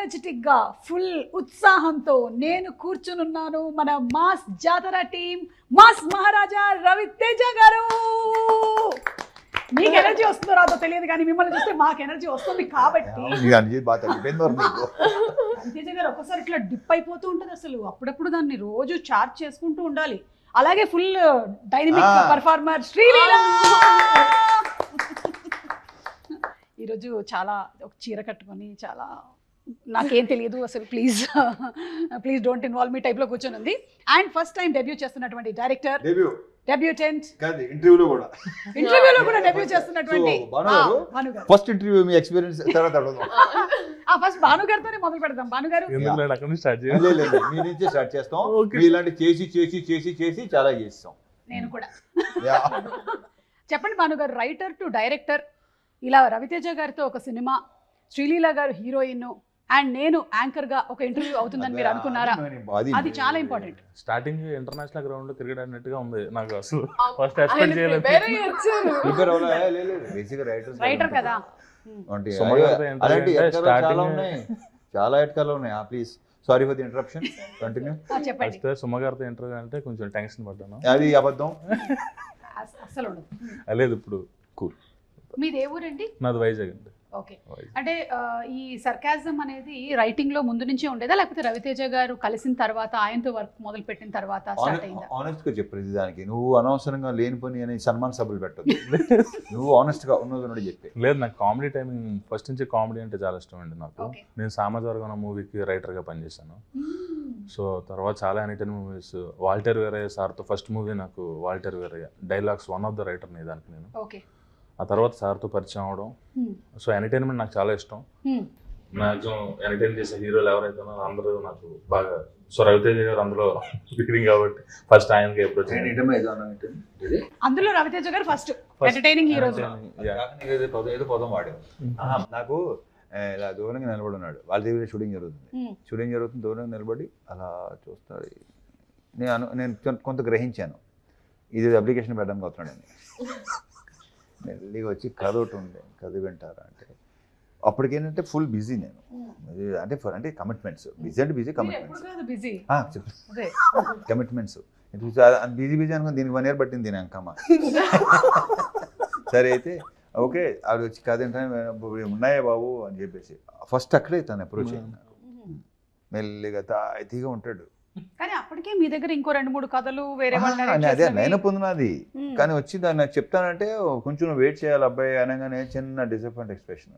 Energetic గా full ఉత్సాహంతో నేను కూర్చునున్నాను మన మాస్ జాతర టీం మాస్ మహారాజా రవితేజ గారు. మీకు ఎనర్జీ వస్తుందో రాదో తెలియదు కానీ మిమ్మల్ని చూస్తే మాకు ఎనర్జీ వస్తుంది కాబట్టి రవితేజ గారు ఒక్కసారి ఇట్లా డిప్ అయిపోతూ ఉంటుంది అసలు. అప్పుడప్పుడు దాన్ని రోజు చార్జ్ చేసుకుంటూ ఉండాలి. అలాగే ఫుల్ డైనమిక్ పర్ఫార్మర్ శ్రీలీల ఈరోజు చాలా ఒక చీర కట్టుకొని చాలా నాకేం తెలియదు అసలు ప్లీజ్ డోంట్ ఇన్వాల్వ్ మీ టైప్లో కూర్చొని ఉంది. అండ్ ఫస్ట్ టైం డెబ్యూ చేస్తున్నటువంటి డైరెక్టర్ డెబ్యూటెంట్ ఇంటర్వ్యూలో కూడా డెబ్యూ చేస్తున్నటువంటి ఫస్ట్ ఇంటర్వ్యూ మీ ఎక్స్పీరియన్స్ తర్వాత ఫస్ట్ భాను గారితోనే మొదలు పెడదాం. భాను గారు మీ నుంచే స్టార్ట్ చేస్తాం. ఇలాంటి చేసి చేసి చేసి చేసి చాలా చేస్తాం. నేను కూడా చెప్పండి భాను గారు, రైటర్ టు డైరెక్టర్, ఇలా రవితేజ గారితో ఒక సినిమా, శ్రీలీల గారు హీరోయిన్ అండ్ నేను యాంకర్ గా ఒక ఇంటర్వ్యూ అవుతుందని మీరు అనుకున్నారా? అది చాలా ఇంపార్టెంట్. స్టార్టింగ్ ఇంటర్నేషనల్ గ్రౌండ్ లో క్రికెట్ ఆడినట్టుగా ఉంది నాకు. అసలు ఫస్ట్ ఎక్స్పెక్ట్ చేయలేదు. రైటర్ కదా. చాలా ఎట్కాలు ఉన్నాయి. Please sorry for the interruption, continue. First సుమగారితో ఇంటర్వ్యూ అంటే కొంచెం టెన్షన్ పడ్డాను. అది అబద్ధం అసలు లేదు. ఇప్పుడు కూల్. మీది ఏ ఊరండి? నాది వైజాగ్ అండి. ఓకే, అంటే ఈ సర్కాజం అనేది రైటింగ్ లో ముందు నుంచే ఉండేదా లేకపోతే రవితేజ గారు కలిసిన తర్వాత ఆయనతో వర్క్ మొదలు పెట్టిన తర్వాత స్టార్ట్ అయిందా? ఆనెస్ట్ గా చెప్పు దానికి. నువ్వు అనవసరంగా లేని పని అని సన్మాన్ సభలు పెట్టదు. నువ్వు ఆనెస్ట్ గా ఉన్నది చెప్పి. లేదు, నాకు కామెడీ టైమింగ్ ఫస్ట్ నుంచి కామెడీ అంటే చాలా ఇష్టం అండి నాకు. నేను సామాజిక వర్గం మూవీకి రైటర్ గా పనిచేశాను. సో తర్వాత చాలా ఎనీటైన్ మూవీస్, వాల్టర్ వేరయ్య సార్తో ఫస్ట్ మూవీ నాకు Waltair Veerayya dialogues one of the writer ని దానికి నేను. ఆ తర్వాత సార్తో పరిచయం అవడం. సో ఎంటర్టైన్మెంట్ నాకు చాలా ఇష్టం. మ్యాక్సిమం ఎంటర్టైన్ చేసే హీరోలు ఎవరైతే అందరూ నాకు బాగా. సో రవితేజ గారు అందులో లీడింగ్ కాబట్టి ఫస్ట్ ఆయనకి అప్రోచ్. అందులో రవితేజ గారు ఫస్ట్ ఎంటర్టైనింగ్ హీరోస్. ఏదో పదం వాడారు. నాకు ఇలా దూరంగా నిలబడి ఉన్నాడు. వాళ్ళ దగ్గర షూటింగ్ జరుగుతుంది. దూరంగా నిలబడి అలా చూస్తాడు. నేను కొంత గ్రహించాను ఇది అప్లికేషన్ పెట్టడానికి వస్తున్నాడని. మెల్లిగా వచ్చి కథ ఒకటి ఉంది, కథ వింటారా అంటే అప్పటికేంటంటే ఫుల్ బిజీ నేను. అంటే కమిట్మెంట్స్, బిజీ అంటే బిజీ, కమిట్మెంట్స్ బిజీ అనుకుని దీనికి 1 year పట్టింది దీని అంకమ్మ. సరే అయితే ఓకే ఆవిడ వచ్చి కథ ఏంటంటే ఉన్నాయా బాబు అని చెప్పేసి ఫస్ట్ అక్కడే తను అప్రోచ్ అయ్యింది. మెల్లిగా తాయితీగా ఉంటాడు. కానీ అప్పటికే మీ దగ్గర ఇంకో 2-3 కథలు వేరే అదే నేను పొందినది. కానీ వచ్చి దాన్ని చెప్తానంటే కొంచెం వెయిట్ చేయాలి అబ్బాయి అనగానే చిన్న డిసప్పాయింట్ ఎక్స్ప్రెషన్.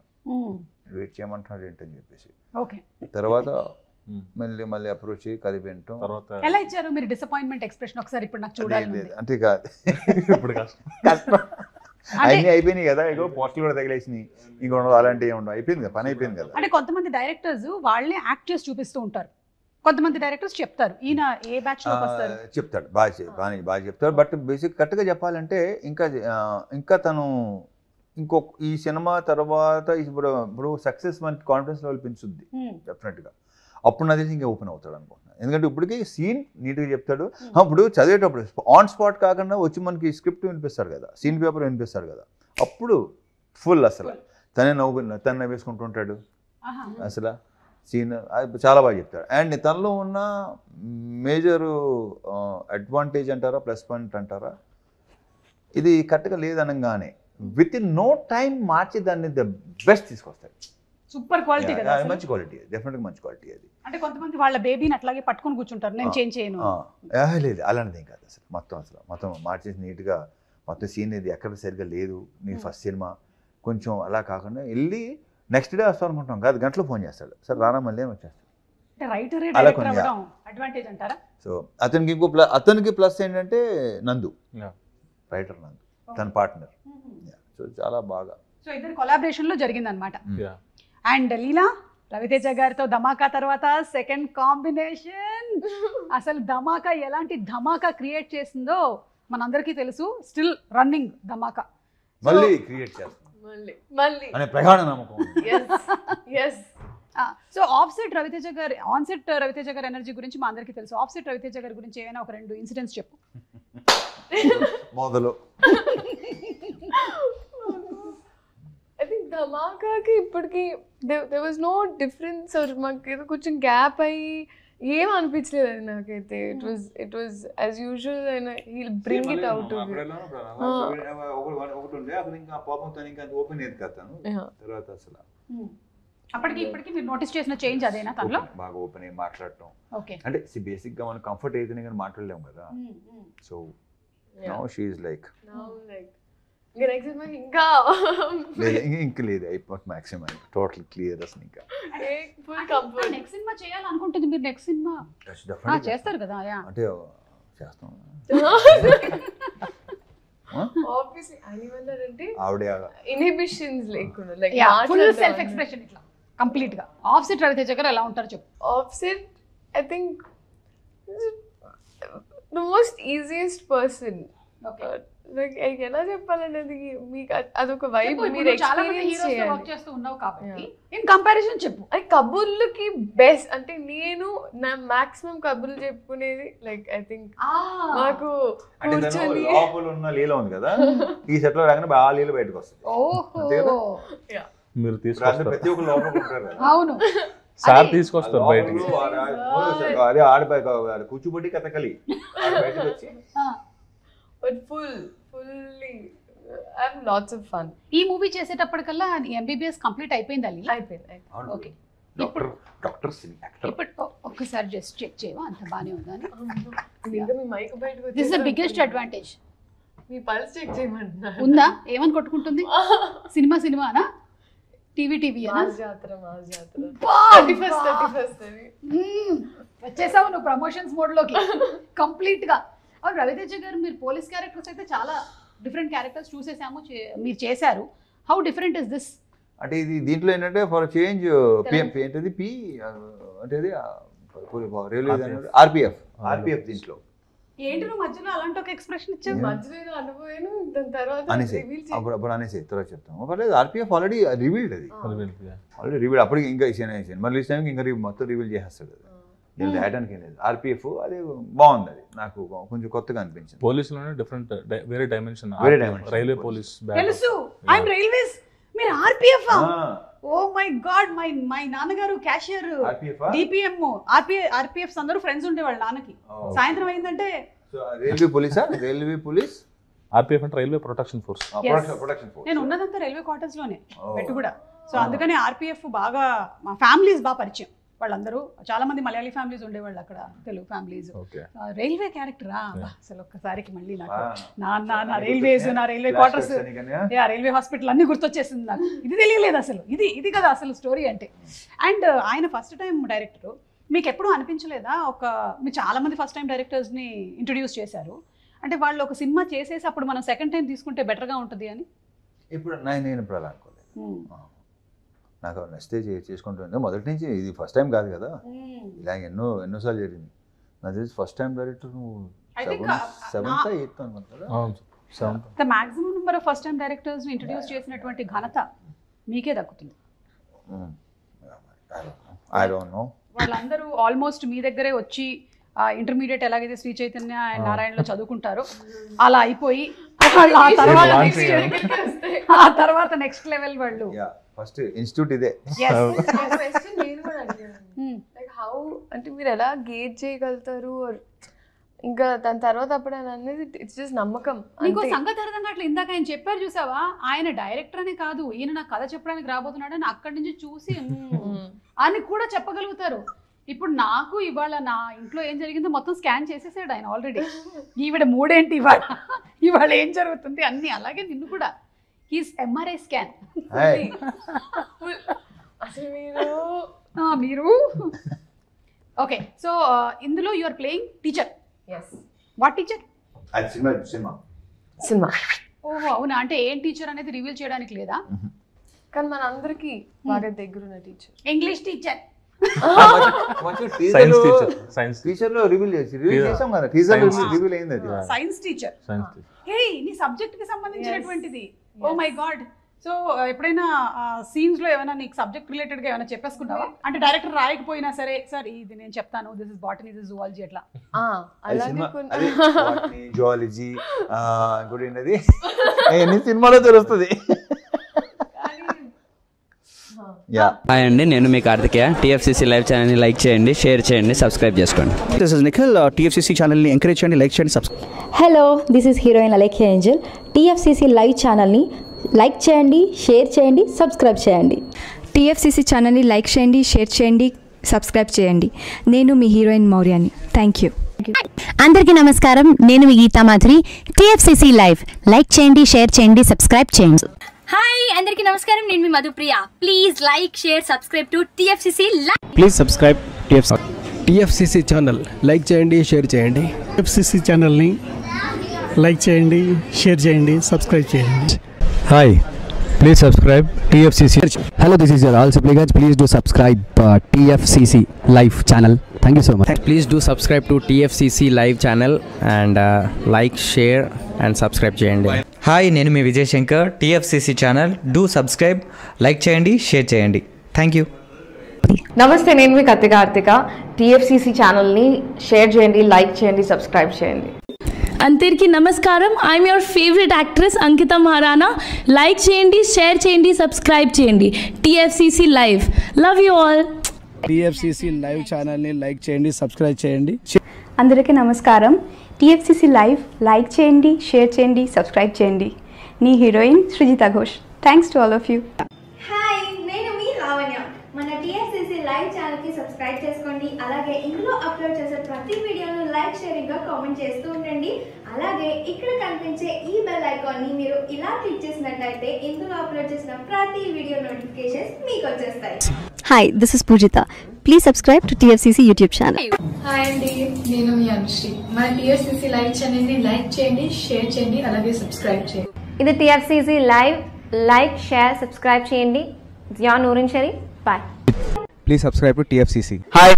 వెయిట్ చేయమంటున్నాడు ఏంటని చెప్పేసి తర్వాత మళ్ళీ అప్రోచ్ కథ వింటాం. ఎలా ఇచ్చారు మీరు డిసప్పాయింట్మెంట్ ఎక్స్ప్రెషన్? ఒకసారి ఇప్పుడు నాకు చూడాలి. అంటే కాదు, ఇప్పుడు కష్టం. అన్నీ అయిపోయినాయి కదా, ఇగో పోస్టులు కూడా తగిలేసినాయి, ఇంకా అలాంటివి ఏమి ఉండవు, అయిపోయింది కదా, పని అయిపోయింది కదా. అంటే కొంతమంది డైరెక్టర్స్ వాళ్ళే యాక్ట్ చేసి చూపిస్తూ ఉంటారు, కొంతమంది డైరెక్టర్స్ చెప్తారు ఈయన ఏ బ్యాచ్ లో వస్తారు చెప్తాడు, బాగా చెప్తాడు. బట్ బేసిక్ కరెక్ట్గా చెప్పాలంటే ఇంకా తను ఈ సినిమా తర్వాత ఇప్పుడు సక్సెస్ మనకి కాన్ఫిడెన్స్ లెవెల్ పెంచుద్ది డెఫినెట్గా. అప్పుడు నా తెలిసి ఇంకా ఓపెన్ అవుతాడు అనుకుంటున్నాను. ఎందుకంటే ఇప్పటికీ సీన్ నీట్గా చెప్తాడు. ఇప్పుడు చదివేటప్పుడు ఆన్ స్పాట్ కాకుండా వచ్చి మనకి స్క్రిప్ట్ వినిపిస్తాడు కదా, సీన్ పేపర్ వినిపిస్తాడు కదా, అప్పుడు ఫుల్ అసలు తను నవ్వేసుకుంటుంటాడు అసలు. సీన్ చాలా బాగా చెప్తాడు. అండ్ తనలో ఉన్న మేజర్ అడ్వాంటేజ్ అంటారా, ప్లస్ పాయింట్ అంటారా, ఇది కరెక్ట్గా లేదనగానే విత్ ఇన్ నో టైం మార్చి దాన్ని ద బెస్ట్ తీసుకొస్తాడు. సూపర్ క్వాలిటీ కదా, మంచి క్వాలిటీ, డెఫినెట్గా మంచి క్వాలిటీ అది. అంటే కొంతమంది వాళ్ళ బేబీని అట్లాగే పట్టుకొని కూర్చుంటారు, నేను చేంజ్ చేయను. లేదు అలాంటిది ఏం కాదు అసలు. మొత్తం మార్చేసి నీట్గా మొత్తం సీన్ ఇది ఎక్కడ సరిగ్గా లేదు, నీ ఫస్ట్ సినిమా కొంచెం అలా కాకుండా వెళ్ళి నెక్స్ట్ డే వస్తాం అనుకుంటాం కాదు, గంటలో ఫోన్ చేస్తాడు, సార్ రానా మళ్ళీ అని వచ్చేస్తాడు. సో అతనికి ప్లస్ ఏంటంటే నందు, రైటర్ నందు తన పార్ట్నర్. సో చాలా బాగా ఇద్దరు కొలాబరేషన్ లో జరిగింది అనమాట. అండ్ లీలా రవితేజ గారితో ధమాకా తర్వాత సెకండ్ కాంబినేషన్, అసలు ధమాకా ఎలాంటి ధమాకా క్రియేట్ చేసిందో మనందరికీ తెలుసు. స్టిల్ రన్నింగ్ ధమాకా మళ్ళీ క్రియేట్ చేస్తుంది అనే ప్రగాఢ నమ్మకం. సో ఆఫ్సెట్ రవితేజ గారి, ఆన్సెట్ రవితేజ గారి ఎనర్జీ గురించి మా అందరికీ తెలుసు. ఆఫ్సెట్ రవితేజ గారి గురించి ఏమైనా ఒక 2 ఇన్సిడెంట్స్ చెప్పు. మొదలు I think ధమాకాకి ఇప్పటికి there was no difference or మాకు ఏదో కొంచెం గ్యాప్ అయ్యి ఏం అనిపించలేదు అది నాకైతే. it was as usual and he'll bring it out to me. ఒకటి ఉండే అక్కడ ఇంకా పాపంతో ఇంకా ఓపెన్ అయ్యేది కదా తర్వాత అసలు అప్పటికి ఇప్పటికి మీరు నోటీస్ చేసిన చేంజ్ అదేనా తనలో? బాగా ఓపెన్ అయ్యి మాట్లాడటం. ఓకే, అంటే బేసిక్ గా మనం కంఫర్ట్ అయితేనే కానీ మాట్లాడలేము కదా. So now she is like ఇంకా నెక్స్ట్ సినిమా ఇంకా ఇంక లేదు అయిపోతుంది మాక్సిమం టోటల్ క్లియర్ అసలు ఇంకా ఫుల్ కంఫర్ట్. నెక్స్ట్ సినిమా చేయాలనుకుంటుంది మీరు? నెక్స్ట్ సినిమా చేస్తారు కదా? అంటే చేస్తాం ఆబ్వియస్లీ అనివల్ అంటే ఆవిడ ఇన్హిబిషన్స్ లేకుండా లైక్ ఫుల్ సెల్ఫ్ ఎక్స్ప్రెషన్ ఇట్లా కంప్లీట్ గా. ఆఫ్సెట్ రవితేజ గారు ఎలా ఉంటారు చెప్పు? Offset I think the most easiest person. Like ఎలా చెప్పాలనేది మీకు అదొక వైబ్. మీరు చాలా మంది హీరోస్ తో వర్క్ చేస్తూ ఉన్నావు కాబట్టి ఇన్ కంపారిజన్ చెప్పు. అది కబుర్లకి బెస్ట్ అంటే నేను నా మాక్సిమం కబుర్లు చెప్పుకునేది లైక్ ఐ థింక్ నాకు కూర్చొని లోపల ఉన్న లీల ఉంది కదా ఈ సెట్ లో రాగానే బాగా లీల బయటకు వస్తుంది. మీరు తీసుకొస్తారు ప్రతి ఒక్కరు లోపల ఉంటారు కదా. అవును, సార్ తీసుకొస్తారు బయటికి. అదే ఆడ కూర్చోబెట్టి కథకలి బయటకు వచ్చి but fully I have lots of fun. ఈ మూవీ చేసేటప్పటికల్లా ఎంబీబీఎస్ కంప్లీట్ అయిపోయింది అల్లి? అయిపోయింది. ఓకే, డాక్టర్ ఇప్పుడు ఒక్కసారి జస్ట్ చెక్ చేయవా అంత బానే ఉందా? ఇంకా మీ మైక్ బయటకు this is the biggest advantage. మీ పల్స్ చెక్ చేయమంటున్నారు. ఉందా? ఏమని కొట్టుకుంటుంది? సినిమానా? టీవీ అనా? మాస్ జాతర 31st వచ్చేసావు నువ్వు ప్రమోషన్స్ మోడ్ లోకి కంప్లీట్ గా. అవును రవితేజ గారు, మీరు పోలీస్ క్యారెక్టర్స్ అయితే చాలా డిఫరెంట్ క్యారెక్టర్స్ చూసేసాము, మీరు చేశారు. How different is this? అంటే ఇది దీంట్లో ఏంటంటే ఫర్ చేంజ్ ఏంటది పి అంటే రైల్వే ఆర్పిఎఫ్ దీంట్లో ఏంటి నువ్వు మధ్యలో అలాంటి ఒక ఎక్స్ప్రెషన్ ఇచ్చావు? మధ్యలో అనుభవాను దాని తర్వాత అనేసి అప్పుడు అనేసి తర్వాత చెప్తాం. ఒకటి ఆర్పిఎఫ్ ఆల్రెడీ రివీల్డ్, అది ఆల్రెడీ రివీల్డ్. అప్పటికి ఇంకా ఇచ్చాను మళ్ళీ రిలీజ్ టైంకి ఇంకా మొత్తం రివీల్ చేసేస్తాడు. నేను రాయడానికి ఏం లేదు. ఆర్పిఎఫ్ అది బాగుంది, అది నాకు కొంచెం కొత్తగా అనిపించింది. పోలీసులోనే డిఫరెంట్ వేరే డైమెన్షన్. రైల్వే పోలీస్ తెలుసు, ఐ యామ్ రైల్వేస్, మీరు RPF. Oh my God, my నాన్నగారు క్యాషియర్, డిపిఎం, ఆర్పిఎఫ్ అందరూ ఫ్రెండ్స్ ఉండేవాళ్ళు నాన్నకి. సాయంత్రం అయిందంటే రైల్వే పోలీస్ ఆర్పిఎఫ్ అంటే రైల్వే ప్రొటెక్షన్ ఫోర్స్. నేను ఉన్నదంతా రైల్వే క్వార్టర్స్ లోనే పెట్టు కూడా. సో అందుకని ఆర్పిఎఫ్ బాగా మా ఫ్యామిలీస్ బాగా పరిచయం. వాళ్ళందరూ చాలా మంది మలయాళీ ఫ్యామిలీస్ ఉండేవాళ్ళు అక్కడ, తెలుగు ఫ్యామిలీస్. రైల్వే క్యారెక్టరా అసలు ఒక్కసారికి మళ్ళీ నాకు నా రైల్వేస్, నా రైల్వే క్వార్టర్స్, రైల్వే హాస్పిటల్ అన్ని గుర్తొచ్చేసింది నాకు. ఇది తెలియలేదు అసలు, ఇది కదా అసలు స్టోరీ అంటే. అండ్ ఆయన ఫస్ట్ టైం డైరెక్టర్, మీకు ఎప్పుడు అనిపించలేదా మీరు చాలా మంది ఫస్ట్ టైం డైరెక్టర్స్ని ఇంట్రడ్యూస్ చేశారు అంటే వాళ్ళు ఒక సినిమా చేసేసి అప్పుడు మనం సెకండ్ టైం తీసుకుంటే బెటర్గా ఉంటుంది అని? ఇప్పుడు నేను ఇప్పుడు అలా అనుకోలేదు. నాకు నచ్చితే చేసుకుంటుంది మొదటి నుంచి. ఇది ఫస్ట్ టైం కాదు కదా, ఇలా ఎన్నోసార్లు జరిగింది. నాకు తెలిసి ఫస్ట్ టైం డైరెక్టర్ నువ్వు 7th 8th అనుకుంటా కదా. The maximum number of first time directors introduce చేసినటువంటి ఘనత మీకే దక్కుతుంది. ఐ డోంట్ నో, వాళ్ళందరూ ఆల్మోస్ట్ మీ దగ్గరే వచ్చి ఇంటర్మీడియట్ ఎలాగైతే శ్రీ చైతన్య అండ్ నారాయణలో చదువుకుంటారో అలా అయిపోయి వాళ్ళు ఆ తర్వాత నెక్స్ట్ లెవెల్ వాళ్ళు ఫస్ట్ ఇన్స్టిట్యూట్ ఇదే. నేను కూడా అడిగాను లైక్ హౌ అంటే మీరు ఎలా గేజ్ చేయగలుగుతారు ఇంకా దాని తర్వాత అప్పుడు అని అనేది ఇట్స్ జస్ట్ నమ్మకం. ఇంకో సంగతి అర్థం అట్లా ఇందాక ఆయన చెప్పారు చూసావా, ఆయన డైరెక్టర్ అనే కాదు ఈయన నాకు కథ చెప్పడానికి రాబోతున్నాడు అని అక్కడి నుంచి చూసి అని కూడా చెప్పగలుగుతారు. ఇప్పుడు నాకు ఇవాళ నా ఇంట్లో ఏం జరిగిందో మొత్తం స్కాన్ చేసేసాడు ఆయన ఆల్రెడీ. ఈవిడ మూడేంటి ఇవాళ ఏం జరుగుతుంది అన్ని, అలాగే నిన్ను కూడా హీస్ ఎంఆర్ఐ స్కాన్. మీరు ఓకే. సో ఇందులో you are playing teacher. What teacher? Cinema. ఓహో అవునా, అంటే ఏం టీచర్ అనేది రివీల్ చేయడానికి లేదా? కానీ మన అందరికి బాగా దగ్గరున్న teacher. English teacher. Science teacher లో రివీల్ చేసాం కదా, టీచర్ రివీల్ అయింది అది. Science teacher. హే నీ సబ్జెక్ట్ కి సంబంధించినటువంటిది. Oh my God. సో ఎప్పుడైనా సీన్స్ లో ఏమైనా నీకు సబ్జెక్ట్ రిలేటెడ్ గా ఏమైనా చెప్పేసుకుంటావా? అంటే డైరెక్టర్ రాయకపోయినా సరే సార్ ఇది నేను చెప్తాను, this is botany, this is zoology, అట్లా. జువాలజీ ఇంకోటి ఏంటది ఎన్ని సినిమాలో తెలుస్తుంది. యా హాయ్ అండి, నేను మీ కార్తికేయ. టీఎఫ్సీసీ లైవ్ ఛానల్ని లైక్ చేయండి, షేర్ చేయండి, సబ్స్క్రైబ్ చేసుకోండి. This is Nikhil. టీఎఫ్సీసీ ఛానల్ని ఎంకరేజ్ చేయండి, లైక్ చేయండి, subscribe. Hello, this is heroine Alekhya Angel. TFCC live ఛానల్ని లైక్ చేయండి, షేర్ చేయండి, సబ్స్క్రైబ్ చేయండి. టీఎఫ్సీసీ ఛానల్ని లైక్ చేయండి, షేర్ చేయండి, సబ్స్క్రైబ్ చేయండి. నేను మీ హీరోయిన్ మౌర్యాని. Thank you. అందరికీ నమస్కారం, నేను మీ Geetha Madhuri. TFCC live like చేయండి, షేర్ చేయండి, సబ్స్క్రైబ్ చేయండి. హాయ్ అందరికీ నమస్కారం, నేను మీ Madhupriya. Please like share subscribe to TFCC live. Please subscribe TFCC channel. Like చేయండి, షేర్ చేయండి. టీఎఫ్సీసీ ఛానల్ని లైక్ చేయండి, షేర్ చేయండి, సబ్స్క్రైబ్ చేయండి. Hi, please subscribe TFCC. Hello, this is your Rahul Sipligunj. Please do subscribe TFCC live channel. Thank you so much. Please do subscribe to TFCC live channel and like, share and subscribe చేయండి. Hi, నేను మీ Vijay Shankar. TFCC channel do subscribe, like చేయండి, share చేయండి. Thank you. నమస్తే, నేను మీ Karthika. TFCC ఛానల్ని share చేయండి, లైక్ చేయండి, సబ్స్క్రైబ్ చేయండి. అందరికీ నమస్కారం, I'm your favourite actress Ankita Maharana. Like చేయండి, షేర్ చేయండి, సబ్స్క్రైబ్ చేయండి. TFCC live. Love you all. TFCC live ఛానల్ని లైక్ చేయండి, సబ్స్క్రైబ్ చేయండి. అందరికీ నమస్కారం. టీఎఫ్సీసీ లైవ్ లైక్ చేయండి, షేర్ చేయండి, సబ్స్క్రైబ్ చేయండి. నీ heroine Srujitha Ghosh. Thanks to all of you. Hi, నేను మీ లావణ్య. మన టీఎఫ్సీసీ లైవ్ ఛానల్కి సబ్స్క్రైబ్ చేసుకోండి. అలాగే ఇందులో అప్లోడ్ చేసే ప్రతి వీడియోను లైక్, షేరింగ్గా కామెంట్ చేస్తూ ఉండండి. అలాగే ఇక్కడ కనిపించే ఈ బెల్ ఐకాన్ని మీరు ఇలా క్లిక్ చేసినట్లయితే ఇందులో అప్లోడ్ చేసిన ప్రతి వీడియో నోటిఫికేషన్స్ మీకు వచ్చేస్తాయి. Hi, this is Poojitha. Please subscribe to TFCC YouTube channel. Hi అండి, నేను మీ అనుశ్రీ. మన టీఎఫ్సీసీ లైవ్ ఛానల్ని లైక్ చేయండి, షేర్ చేయండి, అలాగే సబ్స్క్రైబ్ చేయండి. ఇది TFCC live. Like, share, subscribe చేయండి. Zia Noorin Shari. Bye. Please subscribe to TFCC. Hi,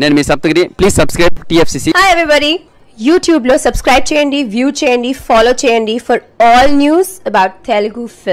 నేను మీ Saptagiri. Please subscribe TFCC. Hi everybody, యూట్యూబ్లో సబ్స్క్రైబ్ చేయండి, వ్యూ చేయండి, ఫాలో చేయండి for all news about Telugu film.